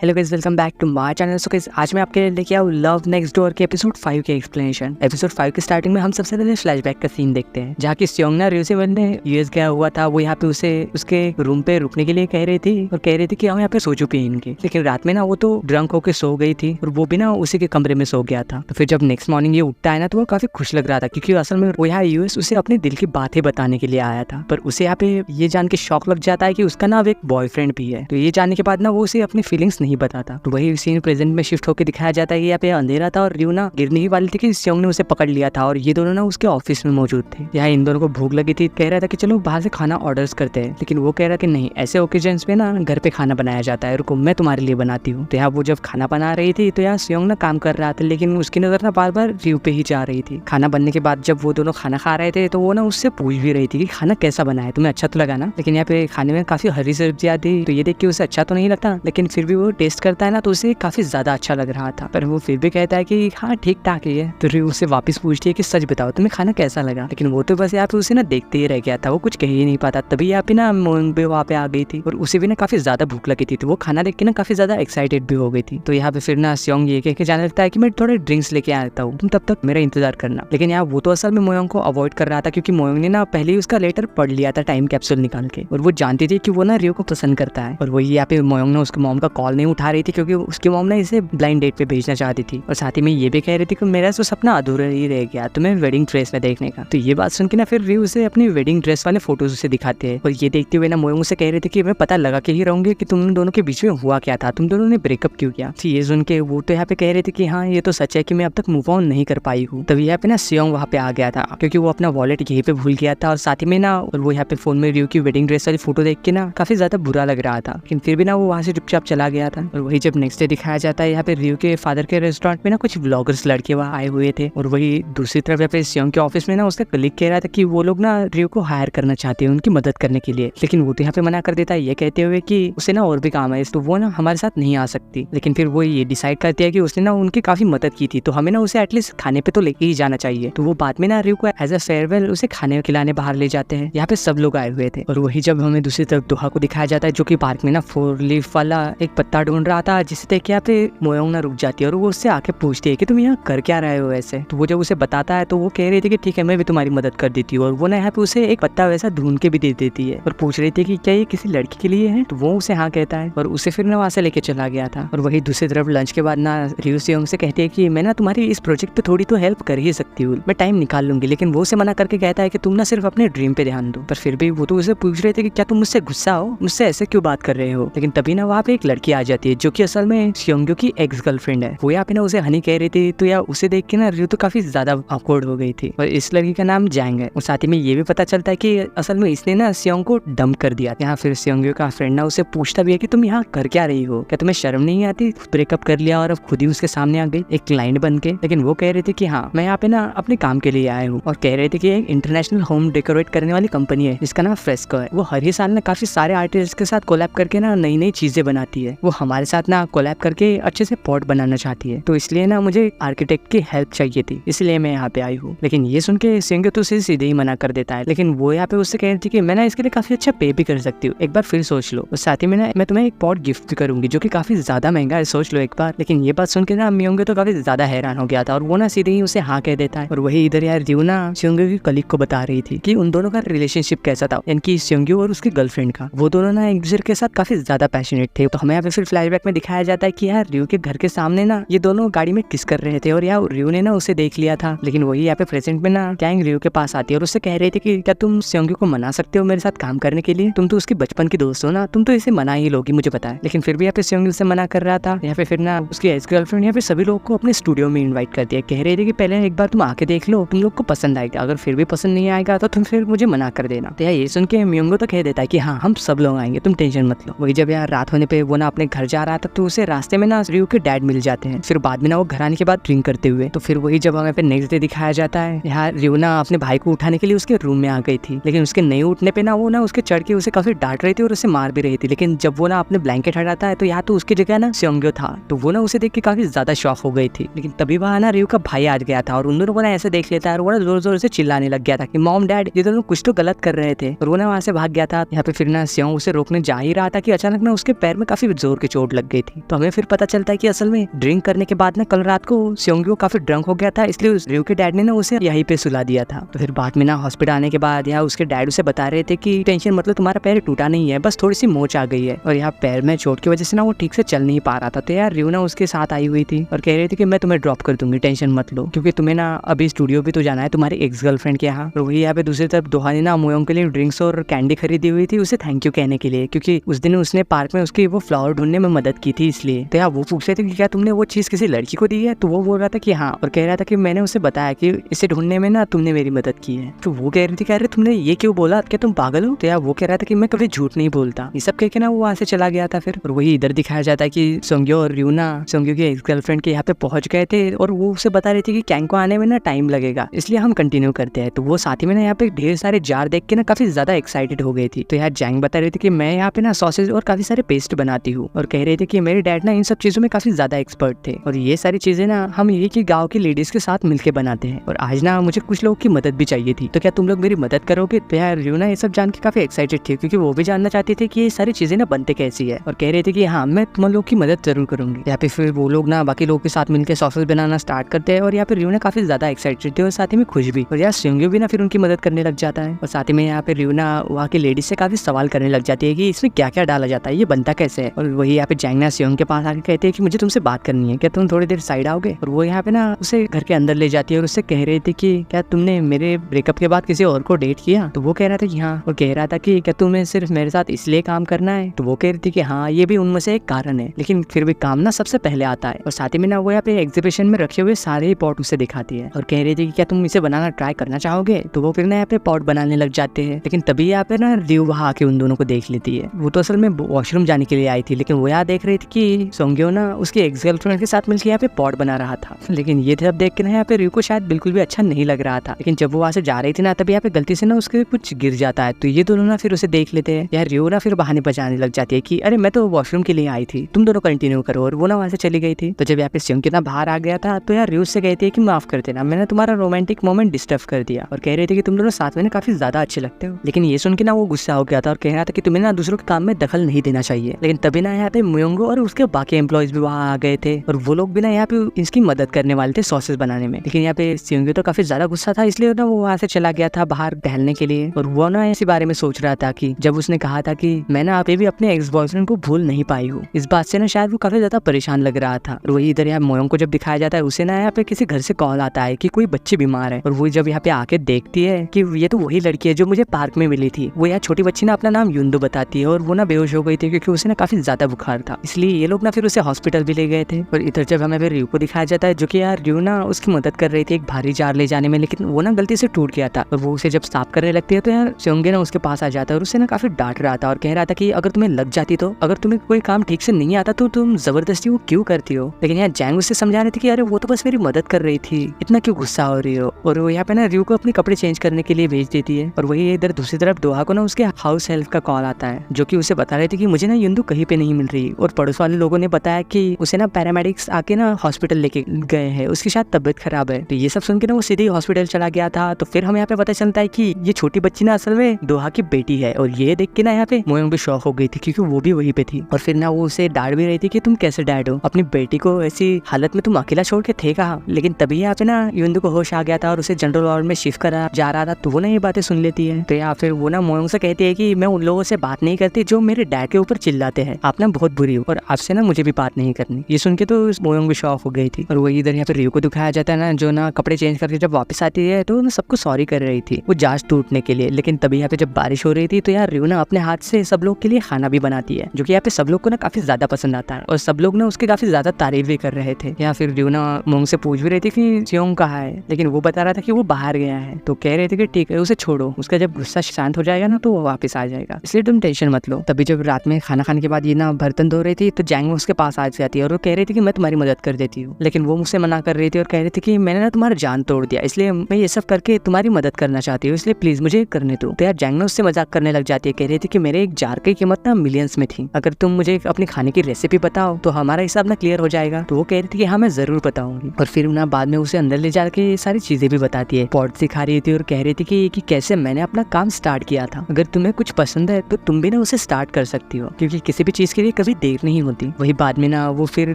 Hello guys, welcome back to my channel. So guys, आज मैं आपके लिए लेके आऊँ लव नेक्स्ट डोर के एपिसोड 5 के एक्सप्लेनेशन। एपिसोड 5 के स्टार्टिंग में हम सबसे पहले फ्लैशबैक का सीन देखते हैं, जहाँ की स्योंग ना रियो से मिलने यूएस गया हुआ था। वो यहाँ पे उसे उसके रूम पे रुकने के लिए कह रही थी और कह रही थी कि हम यहाँ पे सो चुके हैं इनके। लेकिन रात में ना वो तो ड्रंक होकर सो गई थी और वो भी ना उसी के कमरे में सो गया था। तो फिर जब नेक्स्ट मॉर्निंग ये उठता है ना, तो वो काफी खुश लग रहा था, क्योंकि असल में वो यहाँ यूएस उसे अपने दिल की बातें बताने के लिए आया था। पर उसे यहाँ पे ये जान के शौक लग जाता है कि उसका ना अब एक बॉयफ्रेंड भी है। तो ये जानने के बाद ना वो उसे अपनी फीलिंग्स नहीं बताता। तो वही सीन प्रेजेंट में शिफ्ट होकर दिखाया जाता है कि यहाँ पे अंधेरा था और रियो ना गिरने ही वाली थी कि स्योंग ने उसे पकड़ लिया था और ये दोनों ना उसके ऑफिस में मौजूद थे। यहाँ इन दोनों को भूख लगी थी। कह रहा था कि चलो बाहर से खाना ऑर्डर्स करते हैं, लेकिन वो कह रहा कि नहीं, ऐसे ओकेजन्स पे ना घर पे खाना बनाया जाता है, रुको मैं तुम्हारे लिए बनाती हूँ। तो यहाँ वो जब खाना बना रही थी तो यहाँ स्योंग ना काम कर रहा था, लेकिन उसकी नजर ना बार बार रियो पे ही जा रही थी। खाना बनने के बाद जब वो दोनों खाना खा रहे थे तो वो ना उससे पूछ भी रही थी कि खाना कैसा बना है, तुम्हें अच्छा तो लगा ना। लेकिन यहाँ पे खाने में काफी हरी सब्जियां थी, तो ये देख के उसे अच्छा तो नहीं लगता, लेकिन फिर भी वो टेस्ट करता है ना तो उसे काफी ज्यादा अच्छा लग रहा था। पर वो फिर भी कहता है कि हाँ ठीक ठाक ही है। तो रियो उससे वापस पूछती है कि सच बताओ तुम्हें खाना कैसा लगा। लेकिन वो तो बस यहाँ पे उसे ना देखते ही रह गया था, वो कुछ कह ही नहीं पाता। तभी यहाँ पे ना मोइंग भी वहाँ पे आ गई थी और उसे भी ना काफी ज्यादा भूख लगी थी, तो वो खाना देख के ना काफी ज्यादा एक्साइटेड भी हो गई थी। तो यहाँ पे फिर ना स्योंग ये कह के जाने लगता है कि मैं थोड़े ड्रिंक्स लेके आता हूँ, तुम तब तक मेरा इंतजार करना। लेकिन यहाँ वो तो असल में मोयोंग को अवॉइड कर रहा था, क्योंकि मोयोंग ने ना पहले ही उसका लेटर पढ़ लिया था टाइम कैप्सूल निकाल के, और वो जानती थी कि वो ना रियो को पसंद करता है। और वही यहाँ पे मोयोंग ने उसके मॉम का कॉल नहीं उठा रही थी, क्योंकि उसकी मॉम ने इसे ब्लाइंड डेट पे भेजना चाहती थी। और साथ ही में ये भी कह रही थी कि मेरा तो सपना अधूरा ही रह गया तुम्हें वेडिंग ड्रेस में देखने का। तो ये बात सुन के ना फिर रियो उसे अपनी वेडिंग ड्रेस वाले फोटोज उसे दिखाते हैं, और ये देखते हुए ना मोयोंग से कह रही थी कि मैं पता लगा के ही रहूंगी कि तुम दोनों के बीच में हुआ क्या था, तुम दोनों ने ब्रेकअप क्यों किया। तो ये सुन के वो तो यहाँ पे कह रही थी कि हाँ ये तो सच है कि मैं अब तक मूव ऑन नहीं कर पाई हूँ। तभी यहाँ पे ना स्योंग वहाँ पे आ गया था, क्योंकि वो अपना वॉलेट यहीं पे भूल गया था। और साथ ही में ना और वो यहाँ पे फोन में रियो की वेडिंग ड्रेस वाली फोटो देख के ना काफी ज्यादा बुरा लग रहा था, लेकिन फिर भी ना वो वहाँ से चुपचाप चला गया था। और वही जब नेक्स्ट डे दिखाया जाता है, यहाँ पे रियो के फादर के रेस्टोरेंट में ना कुछ व्लॉगर्स लड़के वहाँ आए हुए थे। और वही दूसरी तरफ यहाँ पे स्योंग के ऑफिस में ना उसका कलीग कह रहा था कि वो लोग ना रियो को हायर करना चाहते हैं उनकी मदद करने के लिए, लेकिन वो तो यहाँ पे मना कर देता है, ये कहते हुए कि उसे ना और भी काम है, तो वो ना हमारे साथ नहीं आ सकती। लेकिन फिर वो ये डिसाइड करती है कि उसने ना उनकी काफी मदद की थी, तो हमें ना उसे एटलीस्ट खाने पे तो लेके ही जाना चाहिए। तो वो बाद में ना रियो को एज अ फेयरवेल उसे खाने खिलाने बाहर ले जाते हैं। यहाँ पे सब लोग आए हुए थे। और वही जब हमें दूसरी तरफ दोहा को दिखाया जाता है, जो कि पार्क में ना 4 लीफ वाला एक पत्ता ढूंढ रहा था, जिसे देख के यहाँ पे मोयोंग ना रुक जाती है और वो उससे आके पूछती है कि तुम यहाँ कर क्या रहे हो ऐसे। तो वो जब उसे बताता है तो वो कह रही थी कि ठीक है मैं भी तुम्हारी मदद कर देती हूँ। और वो ना यहाँ पे उसे एक पत्ता वैसा ढूंढ के भी दे देती है और पूछ रही थी कि क्या ये किसी लड़की के लिए है। तो वो उसे हाँ कहता है और उसे फिर ना वहाँ से लेके चला गया था। और वही दूसरी तरफ लंच के बाद ना रियो स्योंग से कहती है कि मैं ना तुम्हारी इस प्रोजेक्ट पे थोड़ी तो हेल्प कर ही सकती हूँ, मैं टाइम निकाल लूंगी। लेकिन वो उसे मना करके कहता है कि तुम ना सिर्फ अपने ड्रीम पे ध्यान दो। पर फिर भी वो तो उसे पूछ रहे थे कि क्या तुम मुझसे गुस्सा हो, मुझसे ऐसे क्यों बात कर रहे हो। लेकिन तभी ना वहाँ पे एक लड़की आ जाती है, जो कि असल में स्योंग की एक्स गर्लफ्रेंड है। वो यहाँ पे ना उसे हनी कह रही थी, तो यार उसे देख के ना रियो तो काफी ज्यादा ऑकवर्ड हो गई थी। और इस लड़की का नाम जैंग है। और साथ ही में ये भी पता चलता है कि असल में इसने ना स्योंग को डंप कर दिया। यहाँ फिर स्योंग का फ्रेंड ना उसे पूछता भी है कि तुम यहाँ कर क्या रही हो, क्या तुम्हें शर्म नहीं आती, ब्रेकअप कर लिया और अब खुद ही उसके सामने आ गई एक क्लाइंट बन के। लेकिन वो कह रही थी कि हाँ मैं यहाँ पे ना अपने काम के लिए आया हूँ, और कह रहे थे कि एक इंटरनेशनल होम डेकोरेट करने वाली कंपनी है जिसका नाम फ्रेस्को है। वो हर ही साल ना काफी सारे आर्टिस्ट के साथ कोलैब करके ना नई नई चीजें बनाती है। वो हमारे साथ ना कोलैब करके अच्छे से पॉट बनाना चाहती है, तो इसलिए ना मुझे आर्किटेक्ट की हेल्प चाहिए थी, इसलिए मैं यहाँ पे आई हूँ। लेकिन ये सुन के स्योंग तो उसे सीधे ही मना कर देता है। लेकिन वो यहाँ पे उससे कह रही थी कि मैं ना इसके लिए काफी अच्छा पे भी कर सकती हूँ, एक बार फिर सोच लो। और साथ ही में ना मैं तुम्हें एक पॉट गिफ्ट भी करूंगी, जो कि काफी ज्यादा महंगा है, सोच लो एक बार। लेकिन ये बात सुन के ना म्योंग तो काफी ज्यादा हैरान हो गया था और वो ना सीधे ही उसे हाँ कह देता है। और वही इधर यार रियो ना स्योंग की कलीग को बता रही थी कि उन दोनों का रिलेशनशिप कैसा था, यानी स्योंग और उसकी गर्लफ्रेंड का। वो दोनों ना एक दूसरे के साथ काफी ज्यादा पैशनेट थे। तो हमें यहाँ पे फिर फ्लैशबैक में दिखाया जाता है कि यार रियो के घर के सामने ना ये दोनों गाड़ी में किस कर रहे थे, और यार रियो ने ना उसे देख लिया था। लेकिन वही यहाँ पे प्रेजेंट में ना जैंग रियो के पास आती है और उससे कह रही थी कि क्या तुम स्योंग को मना सकते हो मेरे साथ काम करने के लिए, तुम तो उसकी बचपन की दोस्त हो ना, तुम तो इसे मना ही लोगी मुझे पता है। लेकिन फिर भी यहाँ पे स्योंग उसे मना कर रहा था। यहाँ पे फिर ना उसकी एक्स गर्लफ्रेंड यहाँ पे सभी लोगों को अपने स्टूडियो में इन्वाइट करती है, कह रही थी कि पहले एक बार तुम आके देख लो, तुम लोग को पसंद आएगा, अगर फिर भी पसंद नहीं आएगा तो तुम फिर मुझे मना कर देना। तो ये सुन के म्योंग तो कह देता है कि हाँ हम सब लोग आएंगे, तुम टेंशन मत लो। वही जब यार रात होने पे वो ना अपने घर जा रहा था, तो उसे रास्ते में ना रियो के डैड मिल जाते हैं। फिर बाद में ना वो घर आने के बाद ड्रिंक करते हुए। तो फिर वही जब हमें पे नेक्स्ट डे दिखाया जाता है, यहाँ रियो ना अपने भाई को उठाने के लिए उसके रूम में आ गई थी। लेकिन उसके नहीं उठने पे ना वो ना उसके चढ़ के उसे काफी डांट रही थी और उसे मार भी रही थी। लेकिन जब वो ना अपने ब्लैंकेट हटाता है तो यहाँ तो उसकी जगह ना स्योंग था। तो वो ना उसे देख के काफी ज्यादा शॉक हो गई थी। लेकिन तभी वहाँ ना रियो का भाई आ गया था और उन दोनों को ना ऐसे देख लेता है और वो ना जोर जोर से चिल्लाने लग गया था कि मॉम डैड ये दोनों कुछ तो गलत कर रहे थे। और वो ना वहाँ से भाग गया था। यहाँ पे फिर ना स्योंग उसे रोकने जा ही रहा था कि अचानक ना उसके पैर में काफी जोर की चोट लग गई थी। तो हमें फिर पता चलता है कि असल में ड्रिंक करने के बाद ना कल रात को सेयोंग्यो काफी ड्रंक हो गया था, इसलिए रयू के डैड ने ना उसे यहीं पे सुला दिया था। तो फिर बाद में ना हॉस्पिटल आने के बाद यहाँ उसके डैड उसे बता रहे थे कि टेंशन मतलब तुम्हारा पैर टूटा नहीं है, बस थोड़ी सी मोच आ गई है और यहाँ पैर में चोट की वजह से ना वो ठीक से चल नहीं पा रहा था। तो यार रयू ना उसके साथ आई हुई थी और कह रही थी कि मैं तुम्हें ड्रॉप कर दूंगी, टेंशन मत लो, क्योंकि तुम्हें ना अभी स्टूडियो भी तो जाना है तुम्हारी एक्स गर्लफ्रेंड के यहाँ। और वही यहाँ पे दूसरी तरफ दोहा ने ना मोयोंग के लिए ड्रिंक्स और कैंडी खरीदी हुई थी उसे थैंक यू कहने के लिए, क्योंकि उस दिन उसने पार्क में उसकी वो फ्लावर ढूंढने में मदद की थी इसलिए। तो यार वो पूछ रहे थे कि क्या तुमने वो चीज किसी लड़की को दी है? तो वो बोल रहा था कि हाँ, और कह रहा था कि मैंने उसे बताया कि इसे ढूंढने में ना तुमने मेरी मदद की है। तो वो कह रही थी, कह रहे तुमने ये क्यों बोला, क्या तुम पागल हो? तो यार वो कह रहा था कि मैं कभी झूठ नहीं बोलता। ये सब कह के ना वो वहाँ से चला गया था फिर। और वही इधर दिखाया जाता है कि सोंग्यो और रयू ना सोंग्यो की एक्स गर्लफ्रेंड के यहाँ पे पहुंच गए थे और वो उसे बता रही थी कि कैंग को आने में ना टाइम लगेगा, इसलिए हम कंटिन्यू करते हैं। तो वो साथ ही में ना यहाँ पे ढेर सारे जार देख के ना काफी ज्यादा एक्साइटेड हो गई थी। तो यार जैंग बता रही थी कि मैं यहाँ पे ना सॉसेज और काफी सारे पेस्ट बनाती हूँ और कह रही थी कि मेरे डैड ना इन सब चीजों में काफी ज्यादा एक्सपर्ट थे और ये सारी चीजें ना हम ये की गाँव की लेडीज के साथ मिलकर बनाते हैं और आज ना मुझे कुछ लोगों की मदद भी चाहिए थी, तो क्या तुम लोग मेरी मदद करोगे? तो यार रयू ना ये सब जान के काफी एक्साइटेड थी क्योंकि वो भी जानना चाहती थी कि ये सारी चीजें ना बनते कैसी है और कह रही थी कि हाँ मैं तुम लोग की मदद जरूर करूंगी। यहाँ पे फिर वो लोग ना बाकी लोगों के साथ मिलकर सॉसेज बनाना स्टार्ट करते हैं और यहाँ पे रयू ना काफी ज्यादा एक्साइटेड थे और साथ ही में खुश भी। और यार सेयोंग्यो भी ना फिर उनकी मदद करने लग जाता है और साथ ही में यहाँ पे रयू ना वहाँ की लेडीज से काफी सवाल करने लग जाती है कि इसमें क्या क्या डाला जाता है, ये बनता कैसे है। और वही यहाँ पे जैंग ना सेयोंग के पास आके कहते हैं कि मुझे तुमसे बात करनी है, क्या तुम थोड़ी देर साइड आओगे? और वो यहाँ पे ना उसे घर के अंदर ले जाती है और उससे कह रही थी कि क्या तुमने मेरे ब्रेकअप के बाद किसी और को डेट किया? तो वो कह रहा था कि हाँ, और कह रहा था कि क्या तुम्हें सिर्फ मेरे साथ इसलिए काम करना है? तो वो कह रही थी कि हाँ ये भी उनमें से एक कारण है, लेकिन फिर भी काम ना सबसे पहले आता है। और साथ ही में ना वो यहाँ पे एग्जीबिशन में रखे हुए सारे ही पॉट उसे दिखाती है और कह रही थी कि क्या तुम इसे बनाना ट्राई करना चाहोगे? तो वो फिर ना यहाँ पे पॉट बनाने लग जाते हैं, लेकिन तभी यहाँ पे ना रयू वहाँ आके उन दोनों को देख लेती है। वो तो असल में वॉशरूम जाने के लिए आई थी, लेकिन वो यहाँ देख रही थी कि सोंग्यो ना उसकी एक्स गर्लफ्रेंड के साथ मिलकर यहाँ पे पॉट बना रहा था। लेकिन ये सब देख के ना यहाँ पे रयू को शायद बिल्कुल भी अच्छा नहीं लग रहा था, लेकिन जब वो वहाँ से जा रही थी ना तभी यहाँ पे गलती से ना उसके कुछ गिर जाता है। तो ये दोनों ना फिर उसे देख लेते हैं। यार रयू ना फिर बहाने बजाने लग जाती है कि अरे मैं तो वॉशरूम के लिए आई थी, तुम दोनों कंटिन्यू करो, और वो ना वहाँ से चली गई थी। तो जब यहाँ पे सेयोंग्यो ना बाहर आ गया था तो यार रयू से कहती है कि माफ कर देना, मैंने तुम्हारा रोमांटिक मोमेंट डिस्टर्ब कर दिया, और कह रही थी कि तुम दोनों साथ में ना काफी ज्यादा अच्छे लगते हो। लेकिन ये सुन के ना वो गुस्सा हो गया था और कह रहा था कि तुम्हें ना दूसरों के काम में दखल नहीं देना चाहिए। लेकिन तभी ना यहाँ पे मोयोंगो और उसके बाकी एम्प्लॉयज भी वहाँ आ गए थे और वो लोग भी ना यहाँ पे इसकी मदद करने वाले थे सॉसेस बनाने में। लेकिन यहाँ पे सेयोंग्यो तो काफी ज्यादा गुस्सा था, इसलिए ना वो वहाँ से चला गया था बाहर टहलने के लिए। और वो ना इसी बारे में सोच रहा था कि जब उसने कहा था कि मैं ना अभी भी अपने एक्स बॉयफ्रेंड को भूल नहीं पाई हूँ, इस बात से ना शायद वो काफी ज्यादा परेशान लग रहा था। और वही इधर यहाँ मोयोंग को जब दिखाया जाता है उसे ना यहाँ पे किसी घर से कॉल आता है कि कोई बच्ची बीमार है, और वो जब यहाँ पे आके देखती है कि ये तो वही लड़की है जो मुझे पार्क में मिली थी। वो यहाँ छोटी बच्ची ना अपना नाम युंदो बताती है और वो ना बेहोश हो गई थी क्योंकि उसे ना काफी ज्यादा बुखार था, इसलिए ये लोग ना फिर उसे हॉस्पिटल भी ले गए थे। और इधर जब हमें रयू को दिखाया जाता है जो कि यार रयू ना उसकी मदद कर रही थी एक भारी जार ले जाने में, लेकिन वो ना गलती से टूट गया था और वो उसे जब साफ करने लगती है तो यार सेयोंग्यो ना उसके पास आ जाता है और उसे ना काफी डांट रहा था और कह रहा था कि अगर तुम्हें लग जाती तो, अगर तुम्हें कोई काम ठीक से नहीं आता तो तुम जबरदस्ती वो क्यों करती हो। लेकिन यहाँ जैंग उससे समझा रही थी कि अरे वो तो बस मेरी मदद कर रही थी, इतना क्यों गुस्सा हो रही हो। और वो यहाँ पे ना रयू को अपने कपड़े चेंज करने के लिए भेज देती है। और वही इधर दूसरी तरफ दोहा को ना उसके हाउस हेल्प का कॉल आता है जो कि उसे बता रही थी कि मुझे ना युंदू कहीं पे नहीं मिल रही, और पड़ोस वाले लोगों ने बताया कि उसे ना पैरामेडिक्स आके ना हॉस्पिटल लेके गए हैं, उसकी शायद तबीयत खराब है। तो ये सब सुन के ना वो सीधे हॉस्पिटल चला गया था। तो फिर हमें यहाँ पे पता चलता है कि ये छोटी बच्ची ना असल में दोहा की बेटी है, और ये देख के ना यहाँ पे मोयोंग भी शॉक हो गई थी क्योंकि वो भी वहीं पे थी। और फिर ना वो उसे डांट भी रही थी कि तुम कैसे डैड हो, अपनी बेटी को ऐसी हालत में तुम अकेला छोड़ के थे कहाँ। लेकिन तभी यहाँ पे ना युंदू को होश आ गया था और उसे जनरल वार्ड में शिफ्ट करा जा रहा था, तो वो ना ये बातें सुन लेती है। तो या फिर वो ना मोयोंग से कहती है कि मैं उन लोगों से बात नहीं करती जो मेरे डैड के ऊपर चिल्लाते हैं, आप ना बहुत बुरी हो और आपसे ना मुझे भी बात नहीं करनी। ये सुन के तो मोयोंग भी शॉक हो गई थी। और वही इधर यहाँ पे रयू को दिखाया जाता है ना जो ना कपड़े चेंज करके जब वापस आती है तो सबको सॉरी कर रही थी वो जहाज टूटने के लिए। लेकिन तभी यहाँ पे जब बारिश हो रही थी तो यार रयू ना अपने हाथ से सब लोग के लिए खाना भी बनाती है जो कि यहाँ पे सब लोग को ना काफी ज्यादा पसंद आता है, और सब लोग ना उसके काफी ज्यादा तारीफ भी कर रहे थे। या फिर रयू ना मोंग से पूछ भी रही थी कि जियोंग कहाँ है, लेकिन वो बता रहा था कि वो बाहर गया है। तो कह रहे थे कि ठीक है उसे छोड़ो, उसका जब गुस्सा शांत हो जाएगा ना तो वो वापस आ जाएगा, इसलिए तुम टेंशन मत लो। तभी जब रात में खाना खाने के बाद ये ना बर्तन धो रही थी तो जैंग उसके पास आ जाती है और वो कह रही थी कि मैं तुम्हारी मदद कर देती हूँ, लेकिन वो मुझसे मना कर रही थी और कह रही थी कि मैंने ना तुम्हारा जान तोड़ दिया, इसलिए मैं ये सब करके तुम्हारी मदद करना चाहती हूँ, इसलिए प्लीज मुझे करने दो। तो यार जैंग ना उससे मजाक करने लग जाती है, कह रही थी कि मेरे एक जार की कीमत ना मिलियंस में थी, अगर तुम मुझे अपने खाने की रेसिपी बताओ तो हमारा हिसाब ना क्लियर हो जाएगा। तो वो कह रही थी कि हाँ मैं जरूर बताऊंगी। और फिर ना बाद में उसे अंदर ले जाके सारी चीजें भी बताती है, पॉट सिखा रही थी और कह रही थी कि कैसे मैंने अपना काम स्टार्ट किया था, अगर तुम्हें कुछ पसंद है तो तुम भी ना उसे स्टार्ट कर सकती हो, क्योंकि किसी भी चीज के लिए कभी देर नहीं होती। वही बाद में ना वो फिर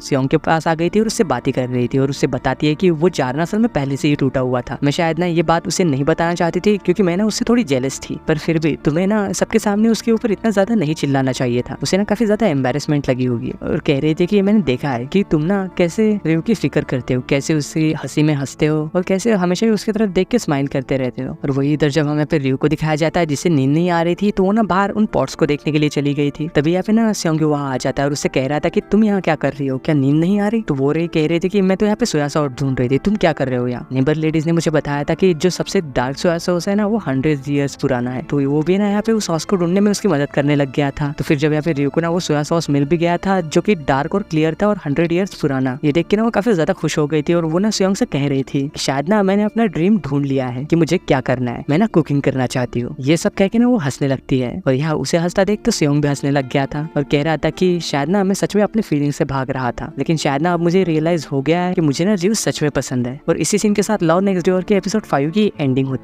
सियोंग के पास आ गई थी और उससे बातें कर रही थी और उससे बताती है कि वो जारना असल में पहले से ही टूटा हुआ था। मैं शायद ना ये बात उसे नहीं बताना चाहती थी क्योंकि मैं ना उससे थोड़ी जेलस थी, पर फिर भी तुम्हें ना सबके सामने उसके ऊपर इतना ज्यादा नहीं चिल्लाना चाहिए था। उसे ना काफी ज्यादा एम्बेरसमेंट लगी होगी और कह रही थी कि मैंने देखा है कि तुम ना कैसे रियो की फिक्र करते हो, कैसे उसकी हंसी में हंसते हो और कैसे हमेशा ही उसकी तरफ देख के स्माइल करते रहते हो। और वही इधर जब हमें फिर रियो को दिखाया जाता है जिससे नींद नहीं आ रही थी, तो वो ना बाहर उन पॉट्स को देखने के लिए चली गई थी। तभी यहाँ पे ना सियोंग्यू वहाँ आ जाता है और उससे कह रहा था कि तुम यहाँ क्या कर रही हो, क्या नींद नहीं आ रही? तो वो कह रही थी कि मैं तो यहाँ पे सोया सॉस ढूंढ रही थी, तुम क्या कर रहे हो यहाँ? नेबर लेडीज ने मुझे बताया था कि जो सबसे डार्क सोया सॉस है ना वो 100 ईयर्स पुराना है, तो वो भी ना यहाँ पे उस सॉस को ढूंढने में उसकी मदद करने लग गया था। तो फिर जब यहाँ पे रियो को ना वो सोया सॉस मिल भी गया था जो कि डार्क और क्लियर था और 100 ईयर्स पुराना, ये देख के ना वो काफी ज्यादा खुश हो गई थी और वो ना सियोंग से कह रही थी कि शायद ना मैंने अपना ड्रीम ढूंढ लिया है कि मुझे क्या करना है, मैं ना कुकिंग करना चाहती हूँ। ये सब कह के ना वो हंसने लगती है और यहाँ उसे हंसता देख तो सियोंग भी हंसने लग गया था और कह रहा था कि शायद ना मैं सच में अपने फीलिंग से भाग रहा था, लेकिन शायद ना अब मुझे रियलाइज हो गया है कि मुझे ना रियो सच में पसंद है। और इसी सीन के साथ लव नेक्स्ट डोर के एपिसोड 5 की एंडिंग होती है।